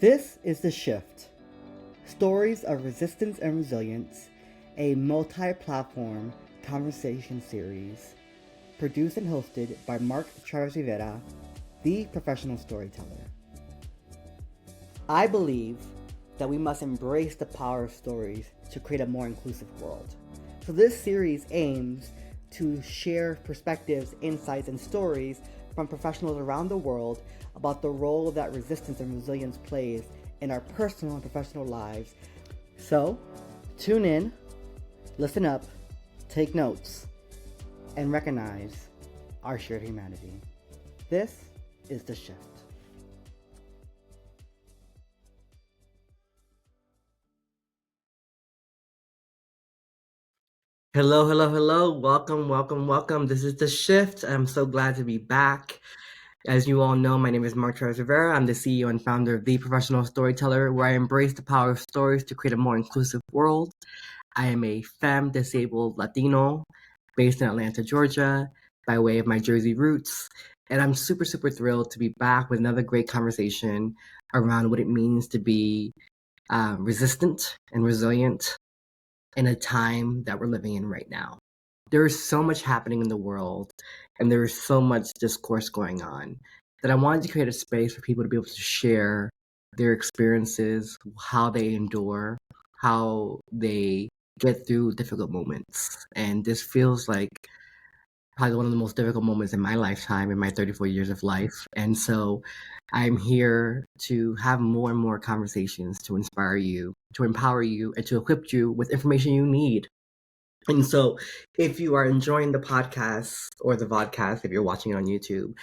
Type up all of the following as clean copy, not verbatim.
This is The Shift Stories of Resistance and Resilience, a multi platform conversation series produced and hosted by Mark Travis Rivera, the professional storyteller. I believe that we must embrace the power of stories to create a more inclusive world. So, this series aims to share perspectives, insights, and stories from professionals around the world about the role that resistance and resilience plays in our personal and professional lives. So, tune in, listen up, take notes, and recognize our shared humanity. This is The Shift. Hello, hello, hello. Welcome, welcome, welcome. This is The Shift. I'm so glad to be back. As you all know, my name is Mark Travis Rivera. I'm the CEO and founder of The Professional Storyteller, where I embrace the power of stories to create a more inclusive world. I am a femme disabled Latino based in Atlanta, Georgia, by way of my Jersey roots. And I'm super, super thrilled to be back with another great conversation around what it means to be resistant and resilient in a time that we're living in right now. There is so much happening in the world, and there is so much discourse going on that I wanted to create a space for people to be able to share their experiences, how they endure, how they get through difficult moments. And this feels like probably one of the most difficult moments in my lifetime, in my 34 years of life. And so I'm here to have more and more conversations to inspire you, to empower you, and to equip you with information you need. And so, if you are enjoying the podcast or the vodcast, if you're watching it on YouTube,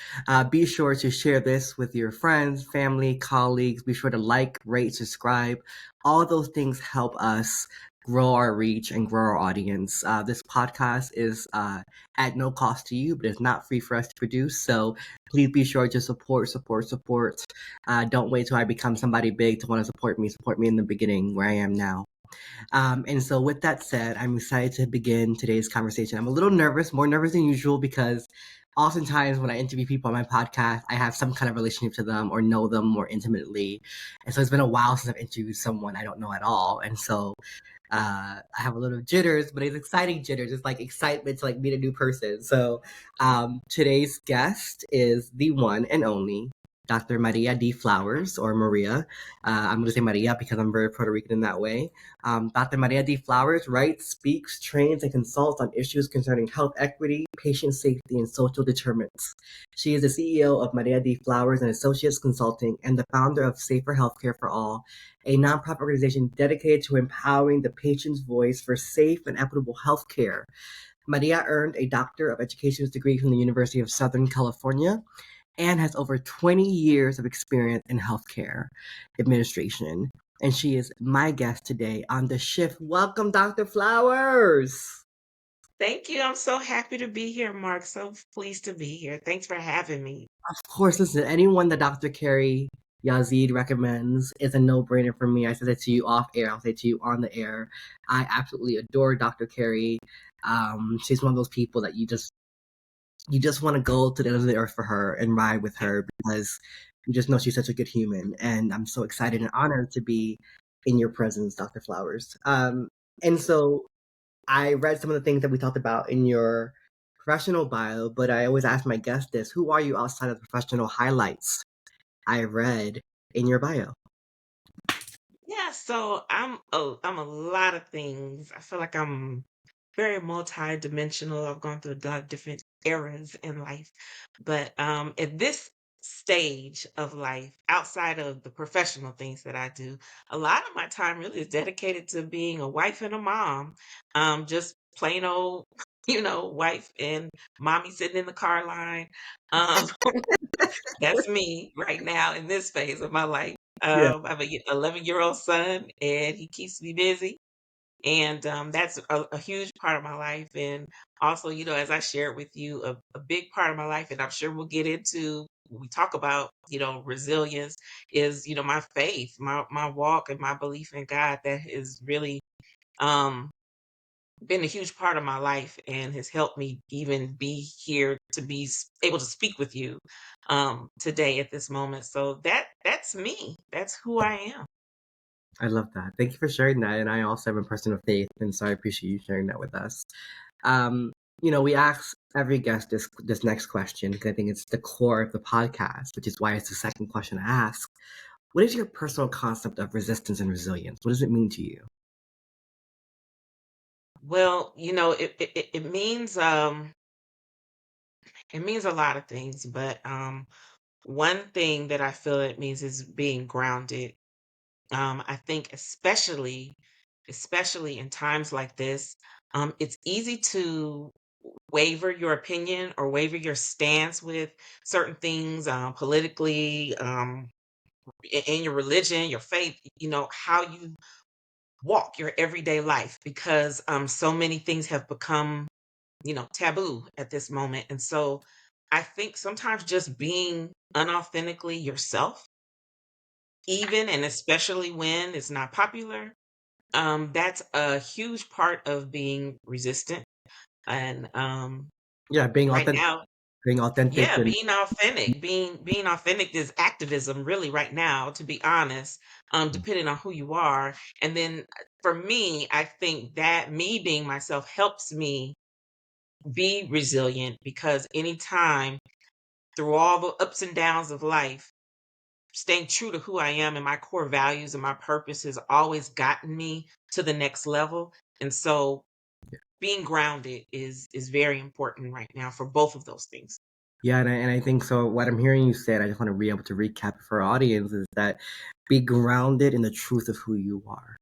be sure to share this with your friends, family, colleagues. Be sure to like, rate, subscribe. All of those things help us grow our reach and grow our audience. This podcast is at no cost to you, but it's not free for us to produce. So please be sure to support. Don't wait till I become somebody big to want to support me. Support me in the beginning where I am now. And so, with that said, I'm excited to begin today's conversation. I'm a little nervous, more nervous than usual, because oftentimes when I interview people on my podcast, I have some kind of relationship to them or know them more intimately. And so, it's been a while since I've interviewed someone I don't know at all. And so, I have a little jitters, but it's exciting jitters. It's like excitement to like meet a new person. So, today's guest is the one and only Dr. Maria D. Flowers, or Maria. I'm going to say Maria because I'm very Puerto Rican in that way. Dr. Maria D. Flowers writes, speaks, trains, and consults on issues concerning health equity, patient safety, and social determinants. She is the CEO of Maria D. Flowers and Associates Consulting and the founder of Safer Healthcare for All, a nonprofit organization dedicated to empowering the patient's voice for safe and equitable healthcare. Maria earned a Doctor of Education's degree from the University of Southern California and has over 20 years of experience in healthcare administration. And she is my guest today on The Shift. Welcome, Dr. Flowers. Thank you. I'm so happy to be here, Mark. So pleased to be here. Thanks for having me. Of course, listen, anyone that Dr. Carrie Yazid recommends is a no-brainer for me. I said it to you off air. I'll say it to you on the air. I absolutely adore Dr. Carrie. She's one of those people that you just want to go to the end of the earth for her and ride with her because you just know she's such a good human. And I'm so excited and honored to be in your presence, Dr. Flowers. And so I read some of the things that we talked about in your professional bio, but I always ask my guests this: who are you outside of the professional highlights I read in your bio? Yeah, so I'm a lot of things. I feel like I'm very multi-dimensional. I've gone through a lot of different eras in life. But at this stage of life, outside of the professional things that I do, a lot of my time really is dedicated to being a wife and a mom. Just plain old, wife and mommy sitting in the car line. Um, That's me right now in this phase of my life. Yeah. I have a 11-year-old son, and he keeps me busy. And that's a huge part of my life. And also, as I shared with you, a big part of my life, and I'm sure we'll get into when we talk about, resilience, is, my faith, my walk, and my belief in God that is really um been a huge part of my life and has helped me even be here to be able to speak with you today at this moment. So that's me. That's who I am. I love that. Thank you for sharing that. And I also am a person of faith, and so I appreciate you sharing that with us. Um, we ask every guest this next question because I think it's the core of the podcast, which is why it's the second question I ask. What is your personal concept of resistance and resilience? What does it mean to you? Well, it means a lot of things, but one thing that I feel it means is being grounded. I think especially in times like this, it's easy to waver your opinion or waver your stance with certain things politically, in your religion, your faith, how you walk your everyday life because so many things have become, taboo at this moment. And so I think sometimes just being unauthentically yourself, even and especially when it's not popular, that's a huge part of being resistant. And Yeah, right now, being authentic, yeah, and being authentic is activism really right now, to be honest, depending on who you are. And then for me, I think that me being myself helps me be resilient because anytime through all the ups and downs of life, staying true to who I am and my core values and my purpose has always gotten me to the next level. And so being grounded is very important right now for both of those things. yeah, and I think so. What I'm hearing you say, and I just want to be able to recap it for our audience, is that be grounded in the truth of who you are.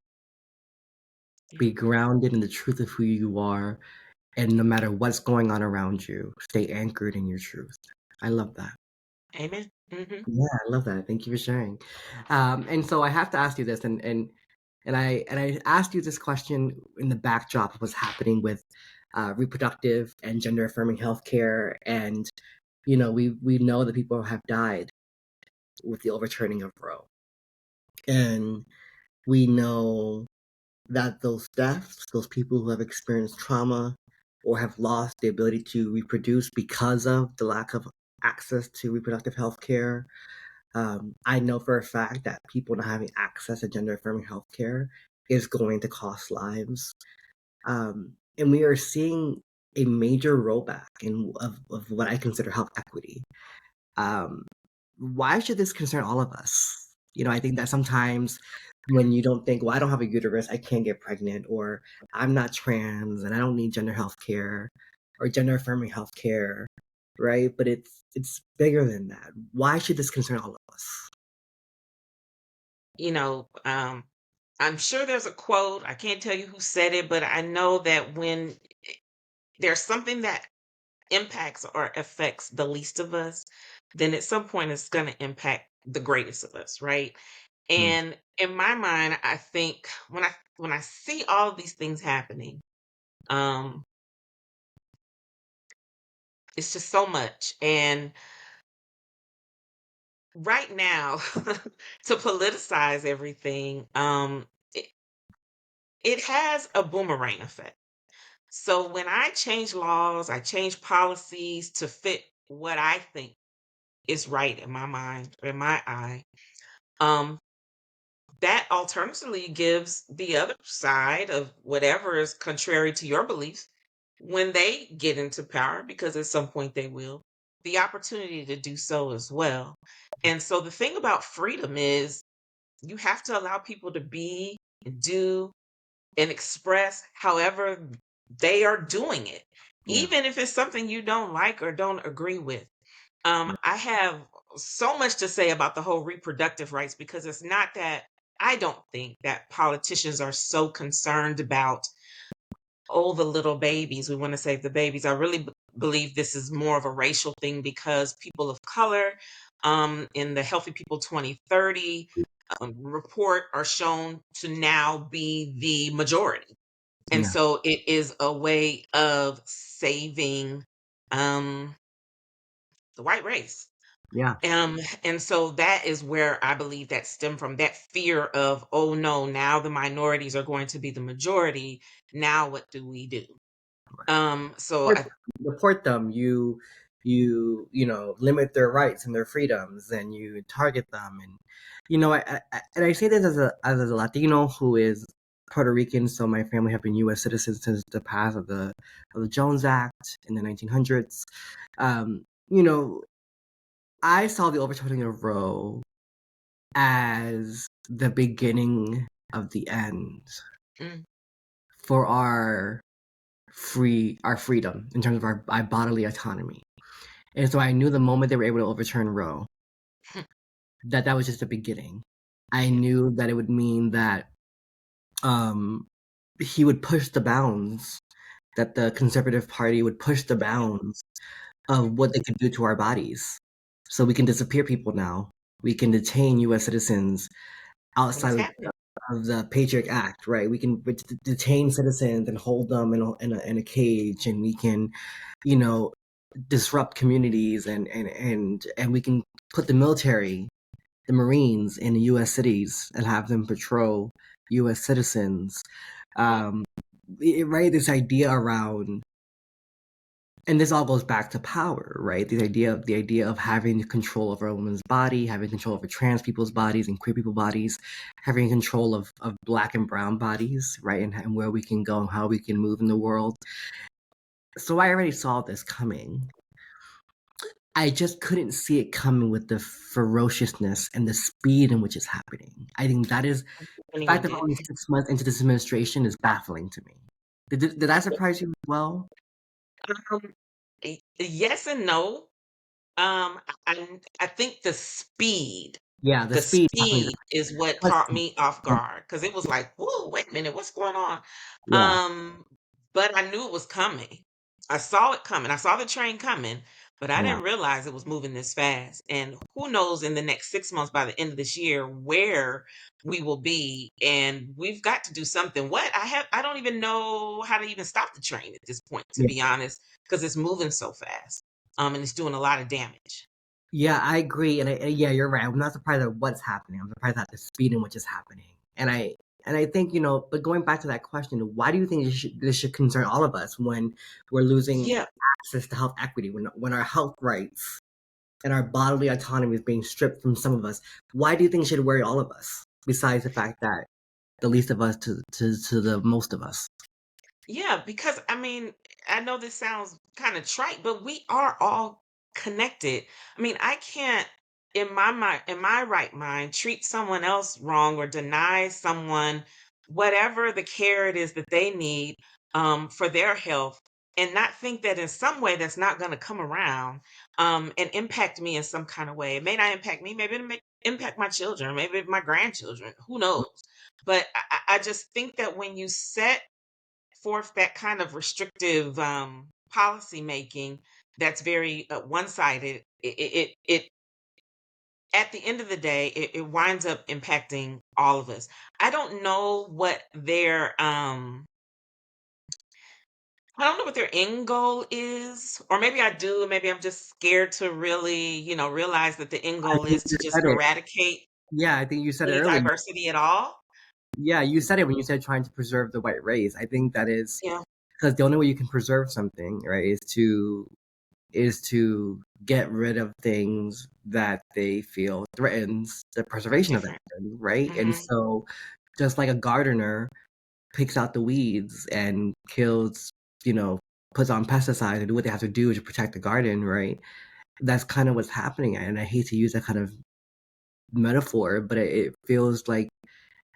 Yeah. Be grounded in the truth of who you are, and no matter what's going on around you, stay anchored in your truth. I love that. Amen. Yeah, I love that. Thank you for sharing. And so I have to ask you this, and I asked you this question in the backdrop of what's happening with reproductive and gender affirming healthcare, and we know that people have died with the overturning of Roe, and we know that those deaths, those people who have experienced trauma or have lost the ability to reproduce because of the lack of access to reproductive health care. I know for a fact that people not having access to gender affirming healthcare is going to cost lives. And we are seeing a major rollback of what I consider health equity. Um, why should this concern all of us? I think that sometimes when you don't think, well, I don't have a uterus, I can't get pregnant, or I'm not trans and I don't need gender health care or gender affirming health care, right? But it's bigger than that. Why should this concern all of us? You know, I'm sure there's a quote. I can't tell you who said it, but I know that when there's something that impacts or affects the least of us, then at some point it's going to impact the greatest of us, right? Hmm. And in my mind, I think when I see all of these things happening, um, it's just so much. And right now, to politicize everything, it has a boomerang effect. So when I change laws, I change policies to fit what I think is right in my mind, or in my eye. Um, that alternatively gives the other side of whatever is contrary to your beliefs, when they get into power, because at some point they will, the opportunity to do so as well. And so the thing about freedom is you have to allow people to be and do and express however they are doing it, Yeah. even if it's something you don't like or don't agree with. I have so much to say about the whole reproductive rights because it's not that I don't think that politicians are so concerned about, oh, the little babies. We want to save the babies. I really believe this is more of a racial thing because people of color in the Healthy People 2030 report are shown to now be the majority. And Yeah. so it is a way of saving um, the white race. Yeah. And so that is where I believe that stem from, that fear of, oh no, now the minorities are going to be the majority. Now what do we do? So Deport deport them. You limit their rights and their freedoms, and you target them. And and I say this as a Latino who is Puerto Rican. So my family have been U.S. citizens since the pass of the Jones Act in the 1900s. Um, you know, I saw the overturning of Roe as the beginning of the end mm, for our freedom in terms of our bodily autonomy. And so I knew the moment they were able to overturn Roe that that was just the beginning. I yeah, knew that it would mean that um, he would push the bounds, that the Conservative Party would push the bounds of what they could do to our bodies. So we can disappear people now. We can detain U.S. citizens and outside it's of happening. the Patriot Act, right? We can detain citizens and hold them in a cage, and we can, you know, disrupt communities, and we can put the military, the Marines, in U.S. cities and have them patrol U.S. citizens. Yeah, Um, right? This idea around, and this all goes back to power, right? The idea of having control over a woman's body, having control over trans people's bodies and queer people's bodies, having control of black and brown bodies, right? And where we can go and how we can move in the world. So I already saw this coming. I just couldn't see it coming with the ferociousness and the speed in which it's happening. I think that is the anyone fact that we're did. only 6 months into this administration is baffling to me. Did that surprise you as well? Um, yes and no. I think Yeah, the the speed definitely. speed is what caught me off guard, because it was like, whoa, wait a minute, what's going on? Yeah, Um, but I knew it was coming. I saw it coming. I saw the train coming, but I yeah, didn't realize it was moving this fast. And who knows in the next 6 months, by the end of this year, where we will be. And we've got to do something. I don't even know how to even stop the train at this point, to yeah. be honest, because it's moving so fast. And it's doing a lot of damage. Yeah, I agree, and yeah, you're right. I'm not surprised at what's happening. I'm surprised at the speed in which it's happening. And I think, but going back to that question, why do you think this should concern all of us when we're losing Yeah. access to health equity, when our health rights and our bodily autonomy is being stripped from some of us? Why do you think it should worry all of us? Besides the fact that the least of us to the most of us. Yeah, because I mean, I know this sounds kind of trite, but we are all connected. I mean, I can't, in my mind, in my right mind, treat someone else wrong or deny someone whatever the care it is that they need for their health, and not think that in some way that's not going to come around and impact me in some kind of way. It may not impact me, maybe it may impact my children, maybe my grandchildren, who knows? But I just think that when you set forth that kind of restrictive policy making that's very one-sided, it at the end of the day, it winds up impacting all of us. I don't know what their I don't know what their end goal is, or maybe I do. Maybe I'm just scared to really, realize that the end I goal think is you to just said it. eradicate Yeah, I think you said it any earlier. diversity at all. Yeah, you said it when you said trying to preserve the white race. I think that is Yeah, because the only way you can preserve something, right, is to get rid of things that they feel threatens the are preservation of that different. thing, right? And Hmm. so, just like a gardener picks out the weeds and kills, you know, puts on pesticides and do what they have to do to protect the garden, right? That's kind of what's happening. And I hate to use that kind of metaphor, but it feels like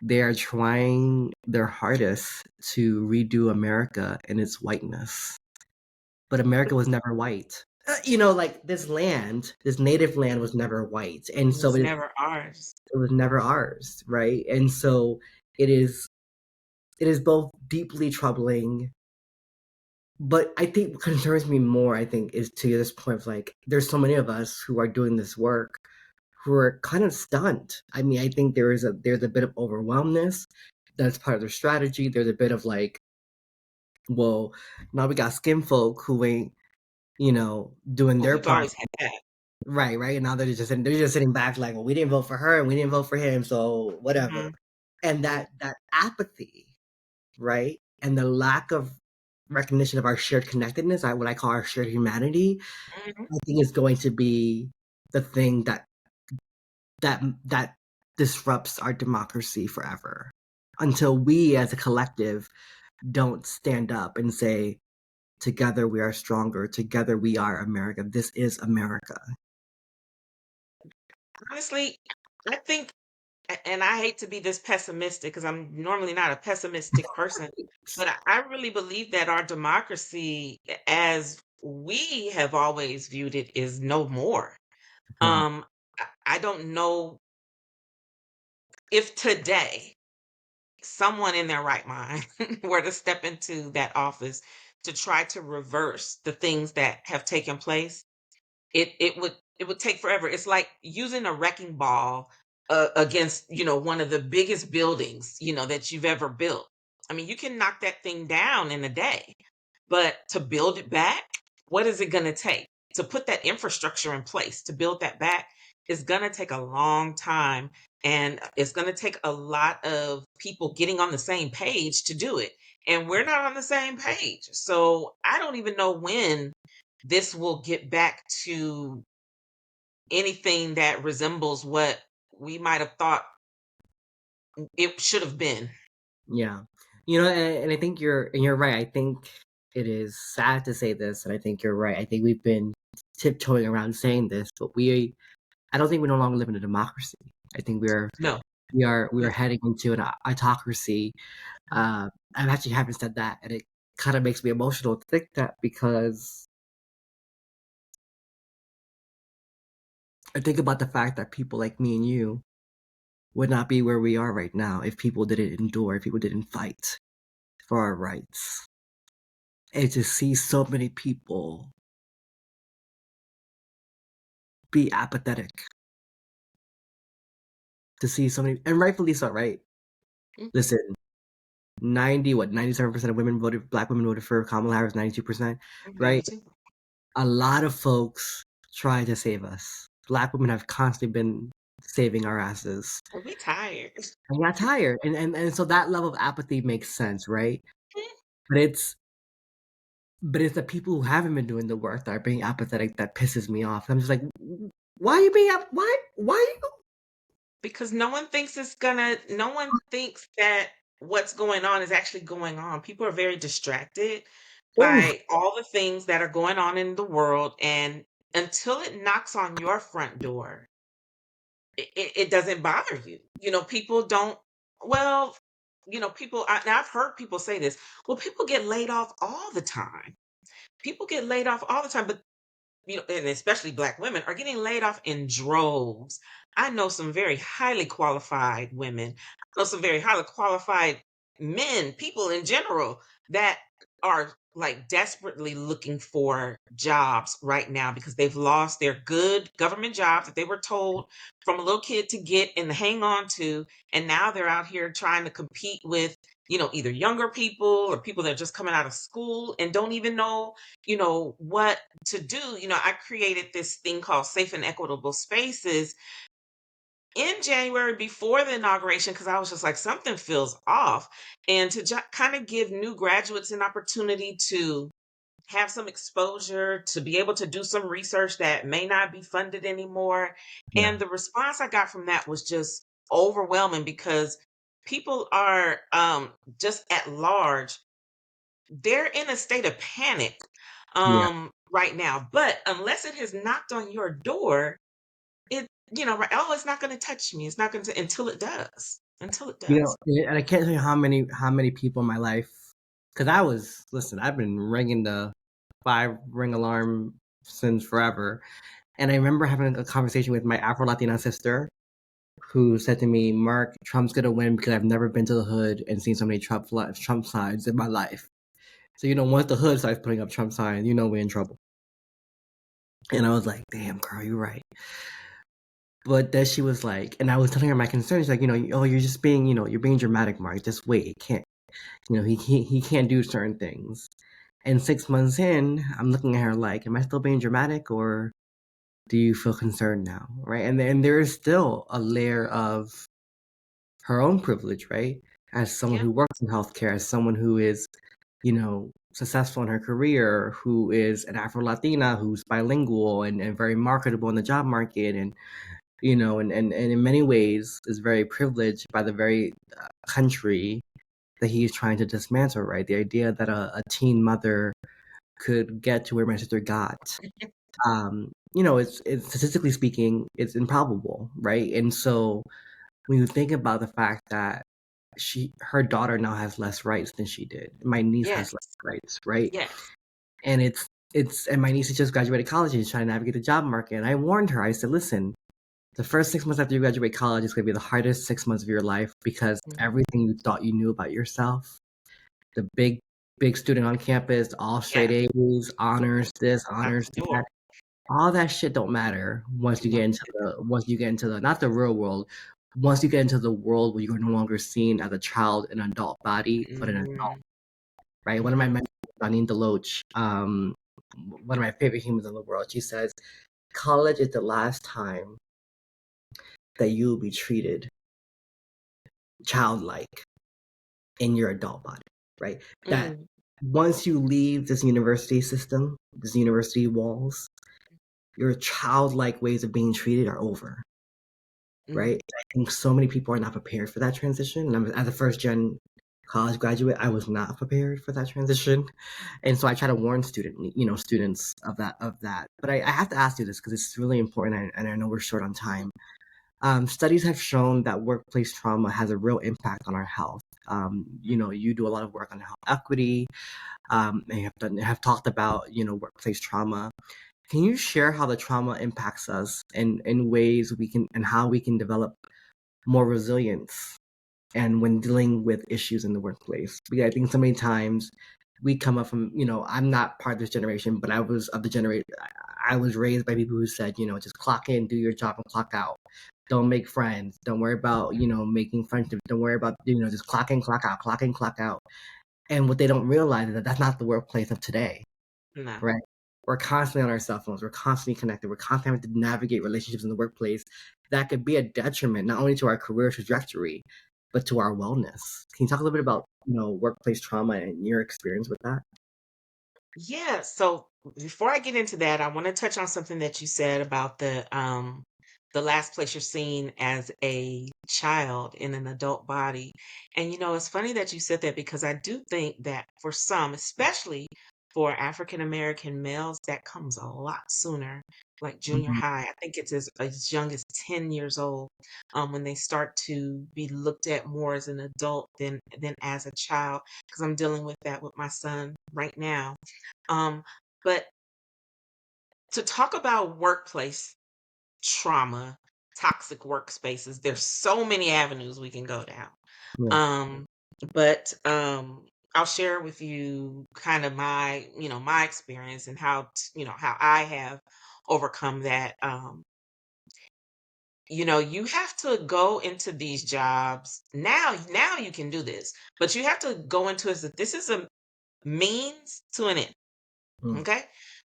they are trying their hardest to redo America in its whiteness. But America was never white. Like this native land was never white. And It so was it, never ours. it was never ours, right? And so it is it is both deeply troubling, but I think what concerns me more, I think, is to this point of like there's so many of us who are doing this work who are kind of stunned. I mean, I think there's a bit of overwhelmness. That's part of their strategy. There's a bit of like, well, now we got skin folk who ain't, doing Well, their we've part. always had that. Right, right. And now they're just sitting back like, well, we didn't vote for her and we didn't vote for him, so whatever. Mhm, And mhm, that apathy, right? And the lack of recognition of our shared connectedness, what I call our shared humanity, mhm. I think is going to be the thing that disrupts our democracy forever. Until we as a collective don't stand up and say, together we are stronger, together we are America. This is America. Honestly, I think and I hate to be this pessimistic because I'm normally not a pessimistic person, but I really believe that our democracy, as we have always viewed it, is no more. Yeah. Um, I don't know if today someone in their right mind were to step into that office to try to reverse the things that have taken place. It would take forever. It's like using a wrecking ball, against, one of the biggest buildings, that you've ever built. I mean, you can knock that thing down in a day, but to build it back, what is it gonna take? To put that infrastructure in place, to build that back is gonna take a long time, and it's gonna take a lot of people getting on the same page to do it, and we're not on the same page. So, I don't even know when this will get back to anything that resembles what we might have thought it should have been. Yeah. And I think you're right. I think it is sad to say this, and I think you're right. I think we've been tiptoeing around saying this, but I don't think we no longer live in a democracy. I think No. we are No. heading into an autocracy. I actually haven't said that, and it kind of makes me emotional to think that because I think about the fact that people like me and you would not be where we are right now if people didn't endure, if people didn't fight for our rights. And to see so many people be apathetic, to see so many, and rightfully so, right? Mhm. Listen, 97% of black women voted for Kamala Harris, 92%, right? 92. A lot of folks try to save us. Black women have constantly been saving our asses. Are we tired? And we got tired. And so that level of apathy makes sense, right? But it's the people who haven't been doing the work that are being apathetic that pisses me off. I'm just like, why are you being why are you Because no one thinks that what's going on is actually going on. People are very distracted oof. by all the things that are going on in the world, and until it knocks on your front door, it doesn't bother you. People don't, well, now I've heard people say this, well, people get laid off all the time. People get laid off all the time, but and especially black women are getting laid off in droves. I know some very highly qualified women. I know some very highly qualified men, people in general that are like desperately looking for jobs right now because they've lost their good government jobs that they were told from a little kid to get and hang on to. And now they're out here trying to compete with, either younger people or people that are just coming out of school and don't even know, what to do. I created this thing called Safe and Equitable Spaces in January before the inauguration because I was just like, something feels off. And to kind of give new graduates an opportunity to have some exposure, to be able to do some research that may not be funded anymore. Yeah. And the response I got from that was just overwhelming because people are, just at large, they're in a state of panic, Yeah. right now. But unless it has knocked on your door, right, oh, it's not going to touch me. It's not going to until it does. Until it does. And I can't tell you how many people in my life, because listen, I've been ringing the 5 ring alarm since forever. And I remember having a conversation with my Afro Latina sister who said to me, Mark, Trump's gonna win because I've never been to the hood and seen so many Trump signs in my life. So once the hood starts putting up Trump signs, we're in trouble. And I was like, damn, girl, you're right. But then she was like, and I was telling her my concerns, like, oh, you're just being, you're being dramatic, Mark. Just wait, it can't, he can't do certain things. And 6 months in, I'm looking at her like, am I still being dramatic or do you feel concerned now, right? And then there is still a layer of her own privilege, right? As someone Yeah. who works in healthcare, as someone who is, successful in her career, who is an Afro Latina, who's bilingual and very marketable in the job market, and and in many ways is very privileged by the very country that he's trying to dismantle, right? The idea that a teen mother could get to where my sister got, it's statistically speaking, it's improbable, right? And so when you think about the fact that her daughter now has less rights than she did, my niece has less Yes. rights, right? Yes. And and my niece has just graduated college and is trying to navigate the job market. And I warned her, I said, listen, the first 6 months after you graduate college is going to be the hardest 6 months of your life because Mhm. everything you thought you knew about yourself, the big student on campus, all straight Yes. A's, honors this, Out honors the door. that, all that shit don't matter No. once you get into the not the real world, once you get into the world where you're no longer seen as a child in an adult body, but an adult, Mhm. right? One of my Mhm. mentors, Janine Deloach, one of my favorite humans in the world, she says, college is the last time that you will be treated childlike in your adult body, right? That Mm. once you leave this university system, this university walls, your childlike ways of being treated are over, right? Mhm. I think so many people are not prepared for that transition. And as a first gen college graduate, I was not prepared for that transition. And so I try to warn students of that. But I have to ask you this because it's really important, and I know we're short on time. Studies have shown that workplace trauma has a real impact on our health. You do a lot of work on health equity, and have talked about workplace trauma. Can you share how the trauma impacts us in ways we can and how we can develop more resilience and when dealing with issues in the workplace? Because I think so many times we come up from, I'm not part of this generation, but I was of the generation. I was raised by people who said, just clock in, do your job, and clock out. Don't make friends. Don't worry about, making friendships. Don't worry about, just clock in, clock out, clock in, clock out. And what they don't realize is that that's not the workplace of today, No. right? We're constantly on our cell phones. We're constantly connected. We're constantly having to navigate relationships in the workplace that could be a detriment not only to our career trajectory, but to our wellness. Can you talk a little bit about workplace trauma and your experience with that? Yeah, so before I get into that, I want to touch on something that you said about the last place you're seen as a child in an adult body. And it's funny that you said that because I do think that for some, especially for African American males, that comes a lot sooner, like junior Mhm. high. I think it's as young as 10 years old, when they start to be looked at more as an adult than as a child. Because I'm dealing with that with my son right now. um, but to talk about workplace trauma, toxic workspaces, there's so many avenues we can go down. Yeah. Um, but I'll share with you kind of my experience and how I have overcome that. You have to go into these jobs now. Now you can do this, but you have to go into it as that this is a means to an end. Mm. Okay.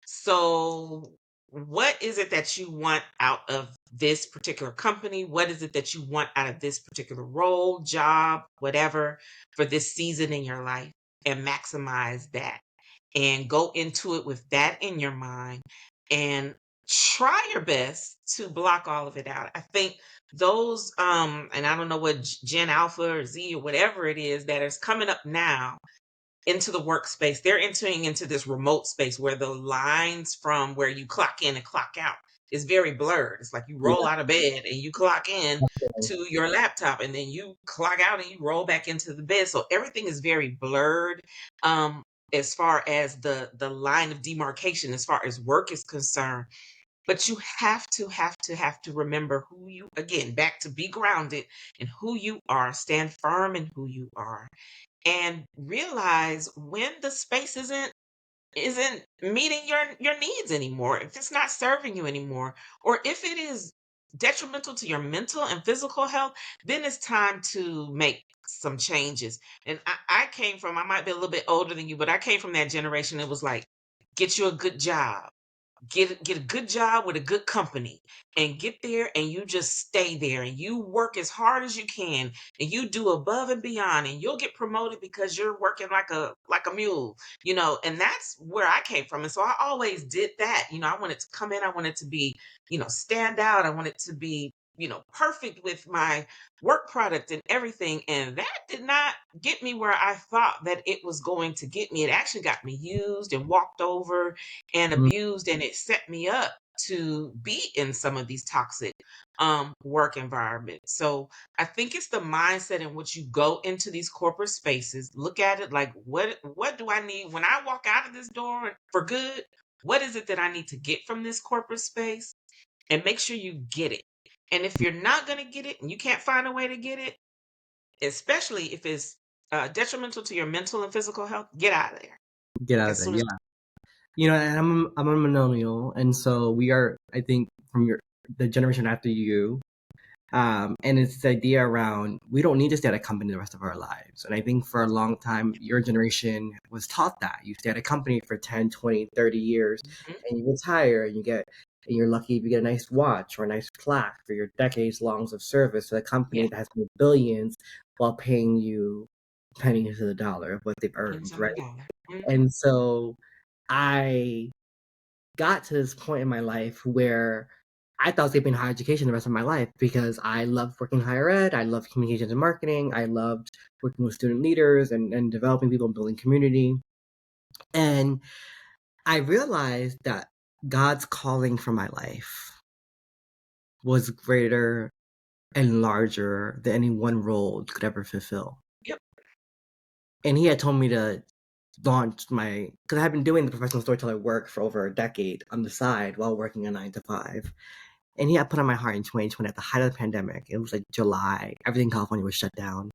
So, what is it that you want out of this particular company? What is it that you want out of this particular role, job, whatever, for this season in your life? And maximize that and go into it with that in your mind and try your best to block all of it out. I think those, and I don't know what Gen Alpha or Z or whatever it is that is coming up now into the workspace. They're entering into this remote space where the lines from where you clock in and clock out is very blurred. It's like you roll Yeah. out of bed and you clock in Definitely. to your laptop and then you clock out and you roll back into the bed. So everything is very blurred, um, as far as the line of demarcation as far as work is concerned. But you have to remember who you, again, back to be grounded in who you are, stand firm in who you are, and realize when the space isn't meeting your needs anymore, if it's not serving you anymore, or if it is detrimental to your mental and physical health, then it's time to make some changes. And I came from, I might be a little bit older than you, but I came from that generation. It was like, get you a good job, get a good job with a good company and get there and you just stay there and you work as hard as you can and you do above and beyond and you'll get promoted because you're working like a mule, and that's where I came from. And so I always did that. I wanted to come in, I wanted to be, stand out, I wanted to be, perfect with my work product and everything. And that did not get me where I thought that it was going to get me. It actually got me used and walked over and Mm. abused, and it set me up to be in some of these toxic work environments. So I think it's the mindset in which you go into these corporate spaces. Look at it like, what do I need when I walk out of this door for good? What is it that I need to get from this corporate space? And make sure you get it. And if you're not going to get it and you can't find a way to get it, especially if it's detrimental to your mental and physical health, get out of there. Get Like out of as there. soon as. Yeah. And I'm a millennial, and so we are, I think, from the generation after you. And it's the idea around we don't need to stay at a company the rest of our lives. And I think for a long time, your generation was taught that you stay at a company for 10, 20, 30 years Mhm. and you retire and you're lucky if you get a nice watch or a nice plaque for your decades longs of service to a Yeah, company that has made billions while paying you pennies to the dollar of what they've pennies earned, on right? the dollar. Mhm. And so I got to this point in my life where I thought I was getting higher education the rest of my life because I loved working in higher ed. I loved communications and marketing. I loved working with student leaders and developing people and building community. And I realized that God's calling for my life was greater and larger than any one role could ever fulfill. Yep. And he had told me to launch because I had been doing the professional storyteller work for over a decade on the side while working a 9 to 5. And he had put on my heart in 2020 at the height of the pandemic. It was like July. Everything in California was shut down.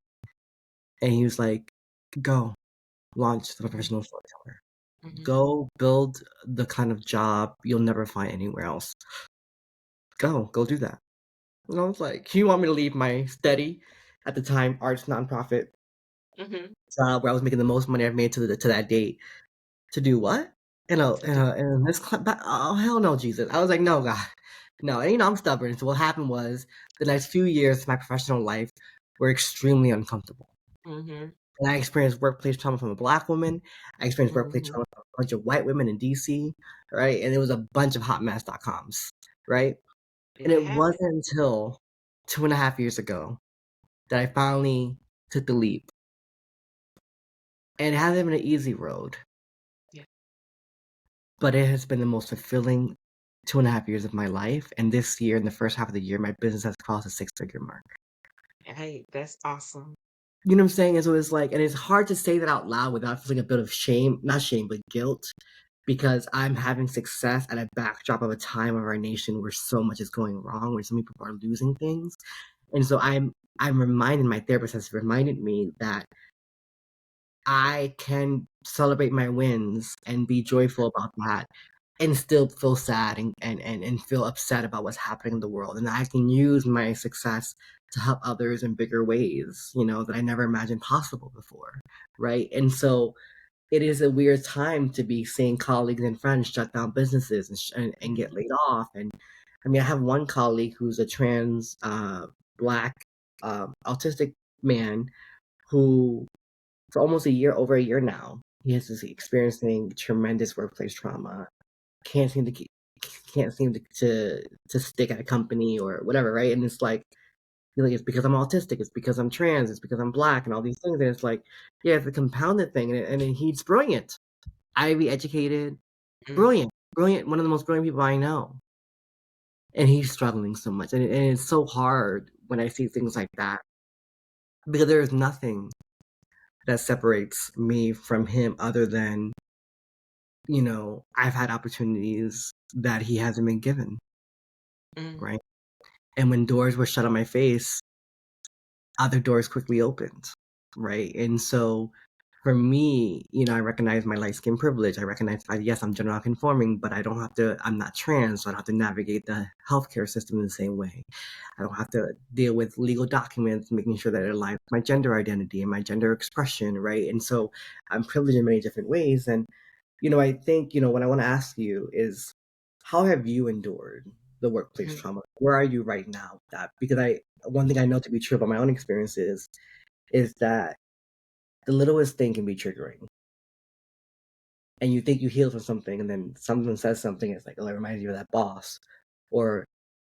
And he was like, go launch the Mhm. professional storyteller. Mhm. Go build the kind of job you'll never find anywhere else. Go do that. And I was like, you want me to leave my steady, at the time, arts nonprofit Mhm. job where I was making the most money I've made to that date to do what? To do. In this oh hell no, Jesus. I was like, no, God. No, and I'm stubborn. So what happened was the next few years of my professional life were extremely uncomfortable. Mhm. And I experienced workplace trauma from a black woman. I experienced workplace Mhm. trauma from a bunch of white women in DC, right? And it was a bunch of hotmess.coms, right? It And it happened. wasn't until 2.5 years ago that I finally took the leap. And it hasn't been an easy road, Yeah. but it has been the most fulfilling 2.5 years of my life. And this year, in the first half of the year, my business has crossed a six-figure mark. Hey, that's awesome. You know what I'm saying? And so it's like, and it's hard to say that out loud without feeling a bit of shame, not shame, but guilt, because I'm having success at a backdrop of a time of our nation where so much is going wrong, where so many people are losing things. And so I'm reminded, my therapist has reminded me that I can celebrate my wins and be joyful about that and still feel sad and feel upset about what's happening in the world. And I can use my success to help others in bigger ways, that I never imagined possible before. Right. And so it is a weird time to be seeing colleagues and friends shut down businesses and get Mhm. laid off. And I mean, I have one colleague who's a trans, black, autistic man who for almost over a year now, he has is experiencing tremendous workplace trauma. Can't seem to keep, can't seem to stick at a company or whatever, right? And it's like, it's because I'm autistic, it's because I'm trans, it's because I'm black, and all these things. And it's like, yeah, it's a compounded thing. And he's brilliant, Ivy educated, Mhm. brilliant, brilliant, one of the most brilliant people I know. And he's struggling so much, and it's so hard when I see things like that because there is nothing that separates me from him other than I've had opportunities that he hasn't been given, Mhm. right? And when doors were shut on my face, other doors quickly opened, right? And so for me, I recognize my light skin privilege. I recognize, yes, I'm gender conforming, but I'm not trans, so I don't have to navigate the healthcare system in the same way. I don't have to deal with legal documents, making sure that it aligns with my gender identity and my gender expression, right? And so I'm privileged in many different ways. And, I think, what I want to ask you is, how have you endured the workplace Mhm. trauma? Where are you right now with that? Because one thing I know to be true about my own experiences is that the littlest thing can be triggering. And you think you healed from something, and then someone says something, it's like, oh, it reminds you of that boss. Or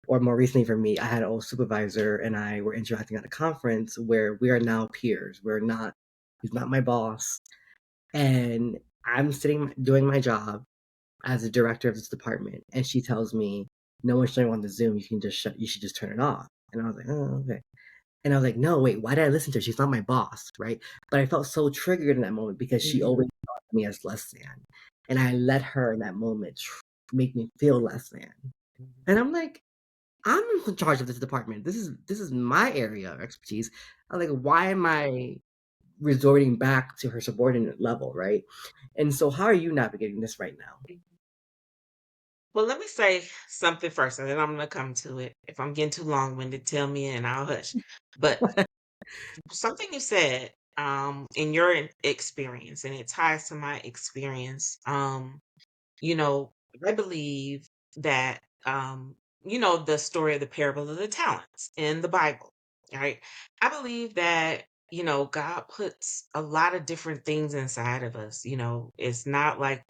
or more recently for me, I had an old supervisor and I were interacting at a conference where we are now peers. He's not my boss. And I'm sitting doing my job as a director of this department, and she tells me, "No one's showing on the Zoom. You should just turn it off." And I was like, "Oh, okay." And I was like, "No, wait, why did I listen to her? She's not my boss, right?" But I felt so triggered in that moment because she Mhm. always thought of me as less than, and I let her in that moment make me feel less than. Mhm. And I'm like, I'm in charge of this department. This is my area of expertise. I'm like, why am I resorting back to her subordinate level, right? And so, how are you navigating this right now? Well, let me say something first, and then I'm gonna come to it. If I'm getting too long-winded, tell me and I'll hush. But something you said, in your experience, and it ties to my experience. You know, I believe that, the story of the parable of the talents in the Bible, right? I believe that, God puts a lot of different things inside of us. It's not like,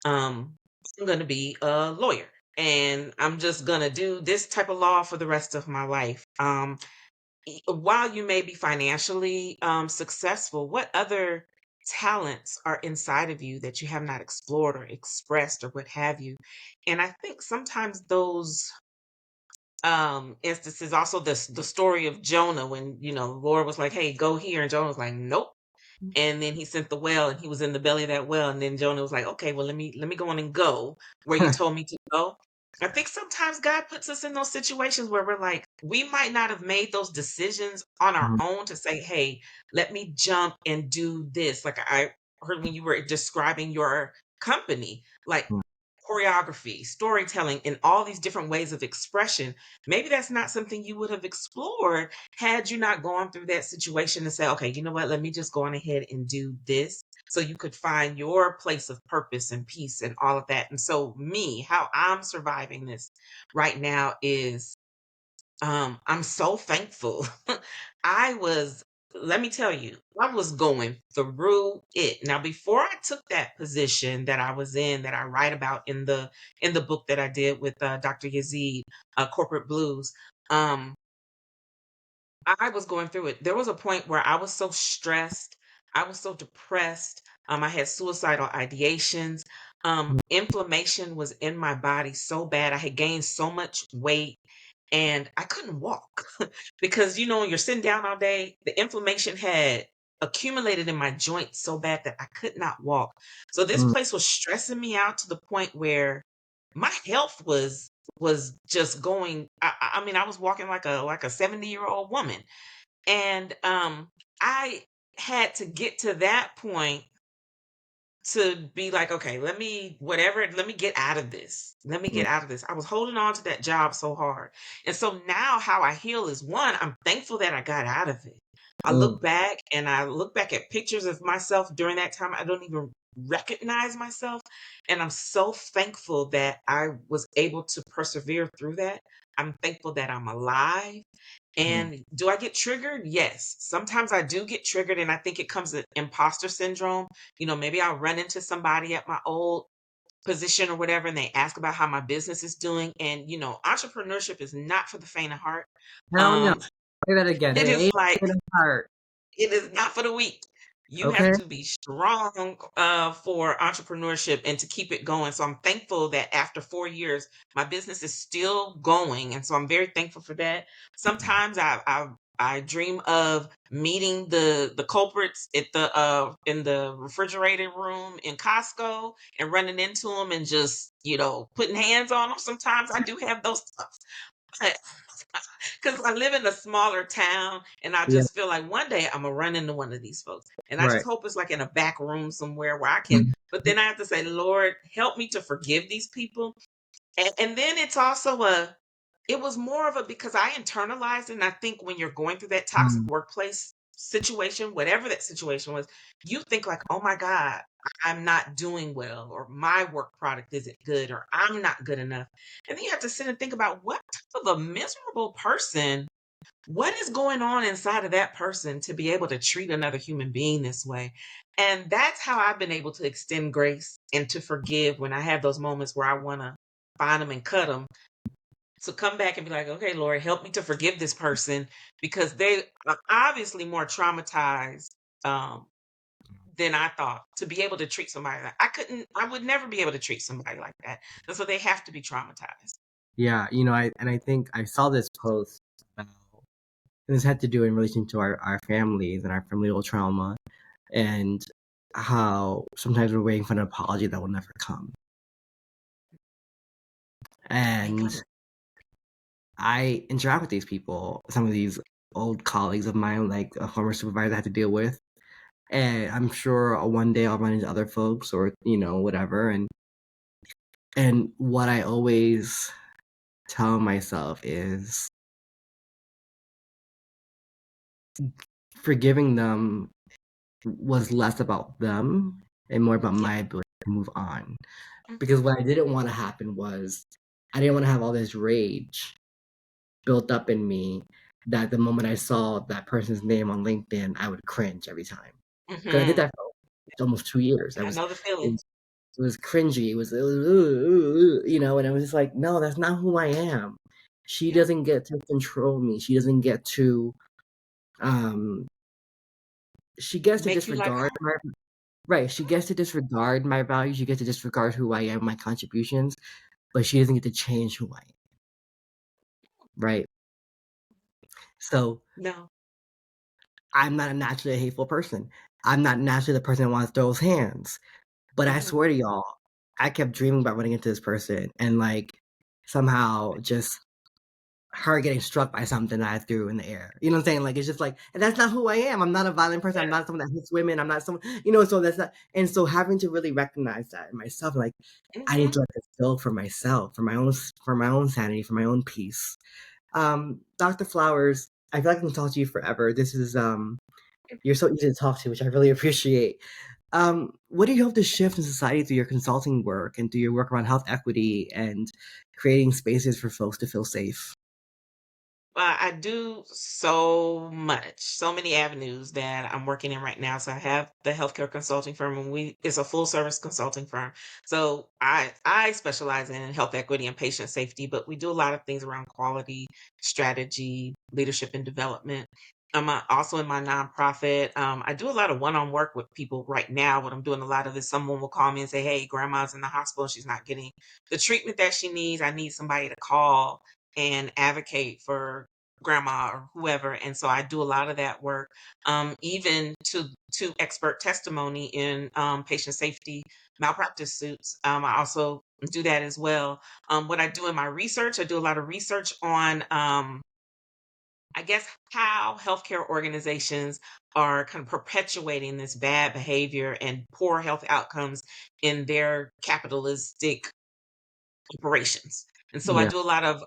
um, I'm going to be a lawyer and I'm just going to do this type of law for the rest of my life. While you may be financially successful, what other talents are inside of you that you have not explored or expressed or what have you? And I think sometimes those instances, also the story of Jonah, when the Lord was like, "Hey, go here," and Jonah was like, "Nope." And then he sent the whale and he was in the belly of that whale. And then Jonah was like, okay, well, let me go on and go where you told me to go. I think sometimes God puts us in those situations where we're like, we might not have made those decisions on our Mhm, own to say, hey, let me jump and do this. Like I heard when you were describing your company, like mhm, choreography, storytelling, and all these different ways of expression. Maybe that's not something you would have explored had you not gone through that situation and say, okay, you know what, let me just go on ahead and do this. So you could find your place of purpose and peace and all of that. And so, me, how I'm surviving this right now is I'm so thankful. I was, let me tell you, I was going through it. Now, before I took that position that I was in, that I write about in the book that I did with Dr. Yazid, Corporate Blues, um, I was going through it. There was a point where I was so stressed, I was so depressed. I had suicidal ideations. Inflammation was in my body so bad. I had gained so much weight and I couldn't walk because when you're sitting down all day, the inflammation had accumulated in my joints so bad that I could not walk. So this mhm, place was stressing me out to the point where my health was just going. I mean, I was walking like a 70-year-old woman, and I had to get to that point to be like, okay, let me get out of this. Let me mhm, get out of this. I was holding on to that job so hard. And so now how I heal is, one, I'm thankful that I got out of it. mhm, I look back at pictures of myself during that time. I don't even recognize myself. And I'm so thankful that I was able to persevere through that. I'm thankful that I'm alive. mhm, And do I get triggered? Yes. Sometimes I do get triggered, and I think it comes with imposter syndrome. Maybe I'll run into somebody at my old position or whatever, and they ask about how my business is doing. And, entrepreneurship is not for the faint of heart. hell no. Um, Say that again. it It is ain't like, for the heart. it is not for the weak. You have Okay? to be strong for entrepreneurship and to keep it going. So I'm thankful that after 4 years, my business is still going, and so I'm very thankful for that. Sometimes I dream of meeting the culprits at the in the refrigerator room in Costco and running into them and just putting hands on them. Sometimes I do have those thoughts. Because I live in a smaller town, and I Yeah, just feel like one day I'm gonna run into one of these folks, and I right. just hope it's like in a back room somewhere where I can. Mhm, But then I have to say, Lord, help me to forgive these people, and then it's also it was more of a, because I internalized it, and I think when you're going through that toxic mhm, workplace situation, whatever that situation was, you think like, oh my God. I'm not doing well, or my work product isn't good, or I'm not good enough. And then you have to sit and think about what type of a miserable person, what is going on inside of that person to be able to treat another human being this way. And that's how I've been able to extend grace and to forgive when I have those moments where I want to find them and cut them. So come back and be like, okay, Lord, help me to forgive this person because they are obviously more traumatized um, than I thought to be able to treat somebody like I would never be able to treat somebody like that. And so they have to be traumatized. Yeah, I think I saw this post about, and this had to do in relation to our families and our familial trauma, and how sometimes we're waiting for an apology that will never come. Ain't And coming. I interact with these people, some of these old colleagues of mine, like a former supervisor I had to deal with. And I'm sure one day I'll run into other folks or, whatever. And what I always tell myself is forgiving them was less about them and more about Yeah. my ability to move on. Because Mhm. what I didn't want to happen was I didn't want to have all this rage built up in me that the moment I saw that person's name on LinkedIn, I would cringe every time. Because I did Mhm. that for almost 2 years. I know the It feeling. was, it was cringy. It was, and I was just like, no, that's not who I am. She Yeah. doesn't get to control me. She doesn't get to, um, she gets to Make you like disregard her. my, right. She gets to disregard my values. She gets to disregard who I am, my contributions, but she doesn't get to change who I am. Right. So No. I'm not a naturally hateful person. I'm not naturally the person that wants to throw his hands. But I Mhm. swear to y'all, I kept dreaming about running into this person and like somehow just her getting struck by something that I threw in the air. You know what I'm saying? Like it's just like and that's not who I am. I'm not a violent person. I'm Yeah. not someone that hits women. I'm not someone so that's not and so having to really recognize that in myself, like I need Mhm. to let this go for myself, for my own sanity, for my own peace. Dr. Flowers, I feel like I can talk to you forever. This is you're so easy to talk to, which I really appreciate. What do you hope to shift in society through your consulting work and through your work around health equity and creating spaces for folks to feel safe? I do so much, so many avenues that I'm working in right now. So I have the healthcare consulting firm, and it's a full service consulting firm. So I specialize in health equity and patient safety, but we do a lot of things around quality, strategy, leadership, and development. I'm also in my nonprofit. I do a lot of one-on work with people right now. What I'm doing a lot of is someone will call me and say, "Hey, grandma's in the hospital. She's not getting the treatment that she needs. I need somebody to call and advocate for grandma or whoever." And so I do a lot of that work, even to expert testimony in patient safety malpractice suits. I also do that as well. What I do in my research, I do a lot of research on I guess how healthcare organizations are kind of perpetuating this bad behavior and poor health outcomes in their capitalistic operations. And so I Yeah, do a lot of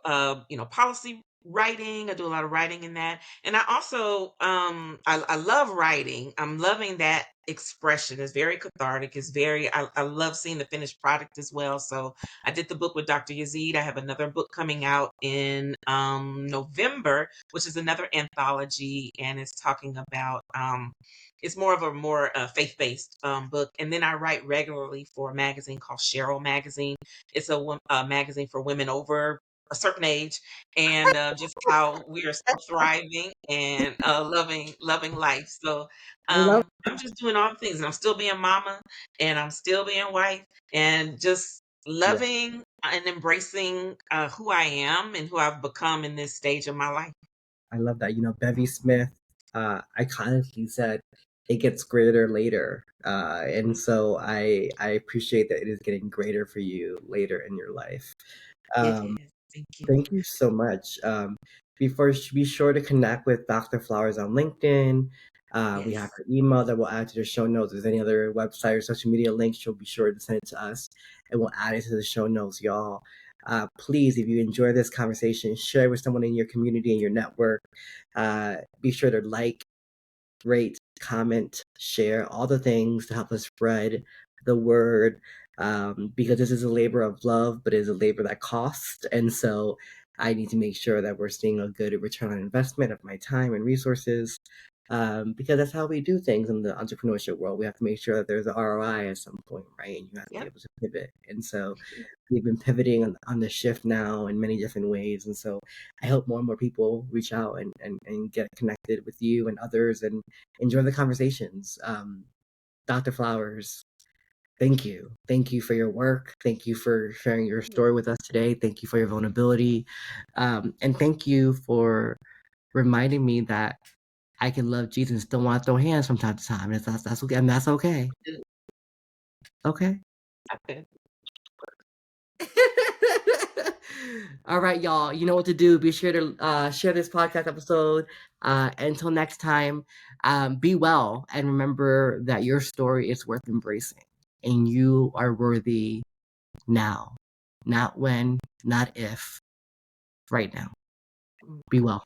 policy writing. I do a lot of writing in that. And I also I love writing. I'm loving that expression. It's very cathartic. It's very I love seeing the finished product as well. So I did the book with Dr. Yazid. I have another book coming out in November, which is another anthology, and it's talking about it's more of a more faith-based book. And then I write regularly for a magazine called Cheryl Magazine. It's a magazine for women over a certain age, and just how we are still thriving and loving life. So I love I'm just doing all the things, and I'm still being mama, and I'm still being wife, and just yeah, loving and embracing who I am and who I've become in this stage of my life. I love that. Bevy Smith iconically said it gets greater later. And so I appreciate that it is getting greater for you later in your life. It Um, is. Thank you. Thank you so much. Be sure to connect with Dr. Flowers on LinkedIn. We have Yes. her email that we'll add to the show notes. If there's any other website or social media links, she'll be sure to send it to us and we'll add it to the show notes, y'all. Please, if you enjoy this conversation, share it with someone in your community and your network. Be sure to like, rate, comment, share, all the things to help us spread the word, because this is a labor of love, but it is a labor that costs. And so I need to make sure that we're seeing a good return on investment of my time and resources, because that's how we do things in the entrepreneurship world. We have to make sure that there's an ROI at some point, right? And you have to be Yep. able to pivot. And so we've been pivoting on the shift now in many different ways. And so I hope more and more people reach out and get connected with you and others and enjoy the conversations. Dr. Flowers, thank you. Thank you for your work. Thank you for sharing your story with us today. Thank you for your vulnerability. And thank you for reminding me that I can love Jesus and still want to throw hands from time to time. That's okay. And that's okay. Okay. Okay. All right, y'all. You know what to do. Be sure to share this podcast episode. Until next time, be well and remember that your story is worth embracing and you are worthy now, not when, not if, right now. Be well.